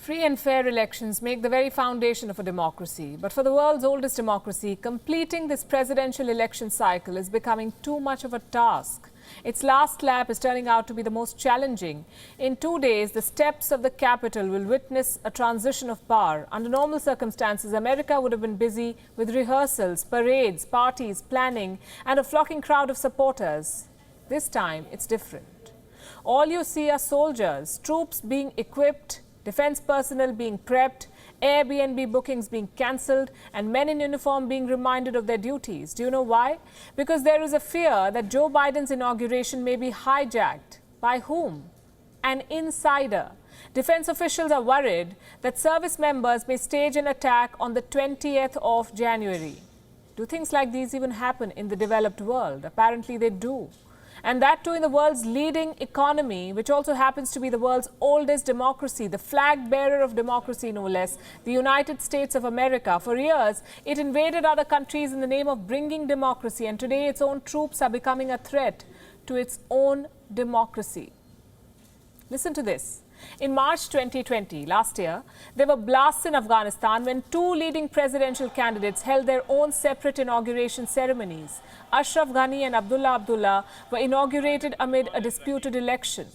Free and fair elections make the very foundation of a democracy. But for the world's oldest democracy, completing this presidential election cycle is becoming too much of a task. Its last lap is turning out to be the most challenging. In 2 days, the steps of the Capitol will witness a transition of power. Under normal circumstances, America would have been busy with rehearsals, parades, parties, planning, and a flocking crowd of supporters. This time, it's different. All you see are soldiers, troops being equipped, defense personnel being prepped, Airbnb bookings being cancelled, and men in uniform being reminded of their duties. Do you know why? Because there is a fear that Joe Biden's inauguration may be hijacked. By whom? An insider. Defense officials are worried that service members may stage an attack on the 20th of January. Do things like these even happen in the developed world? Apparently they do. And that too in the world's leading economy, which also happens to be the world's oldest democracy, the flag bearer of democracy, no less, the United States of America. For years, it invaded other countries in the name of bringing democracy, and today its own troops are becoming a threat to its own democracy. Listen to this. In March 2020, last year, there were blasts in Afghanistan when two leading presidential candidates held their own separate inauguration ceremonies. Ashraf Ghani and Abdullah were inaugurated amid a disputed election.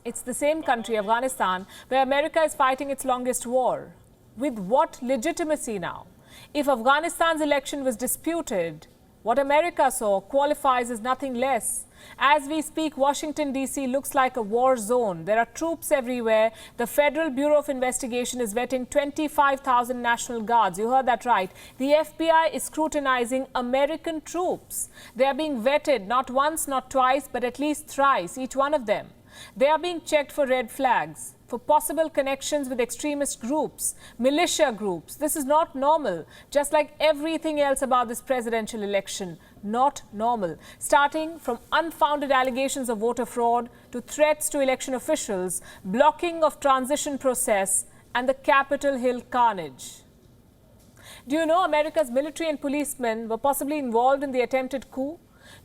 It's the same country, Afghanistan, where America is fighting its longest war. With what legitimacy now? If Afghanistan's election was disputed, what America saw qualifies as nothing less. As we speak, Washington, D.C. looks like a war zone. There are troops everywhere. The Federal Bureau of Investigation is vetting 25,000 National Guards. You heard that right. The FBI is scrutinizing American troops. They are being vetted not once, not twice, but at least thrice, each one of them. They are being checked for red flags, for possible connections with extremist groups, militia groups. This is not normal, just like everything else about this presidential election. Not normal. Starting from unfounded allegations of voter fraud to threats to election officials, blocking of transition process, and the Capitol Hill carnage. Do you know America's military and policemen were possibly involved in the attempted coup?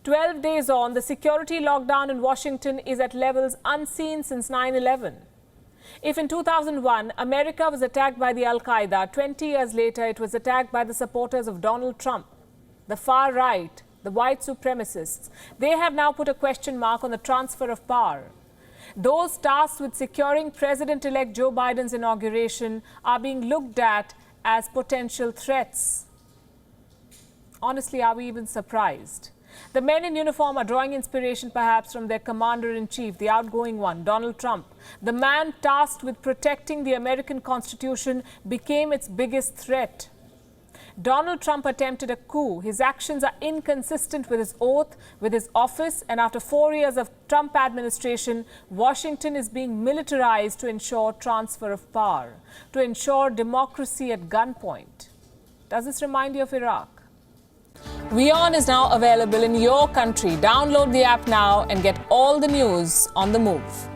12 days on, the security lockdown in Washington is at levels unseen since 9/11. If in 2001, America was attacked by the Al-Qaeda, 20 years later, it was attacked by the supporters of Donald Trump, the far right, the white supremacists. They have now put a question mark on the transfer of power. Those tasked with securing President-elect Joe Biden's inauguration are being looked at as potential threats. Honestly, are we even surprised? The men in uniform are drawing inspiration perhaps from their commander-in-chief, the outgoing one, Donald Trump. The man tasked with protecting the American Constitution became its biggest threat. Donald Trump attempted a coup. His actions are inconsistent with his oath, with his office, and after 4 years of Trump administration, Washington is being militarized to ensure transfer of power, to ensure democracy at gunpoint. Does this remind you of Iraq? WION is now available in your country. Download the app now and get all the news on the move.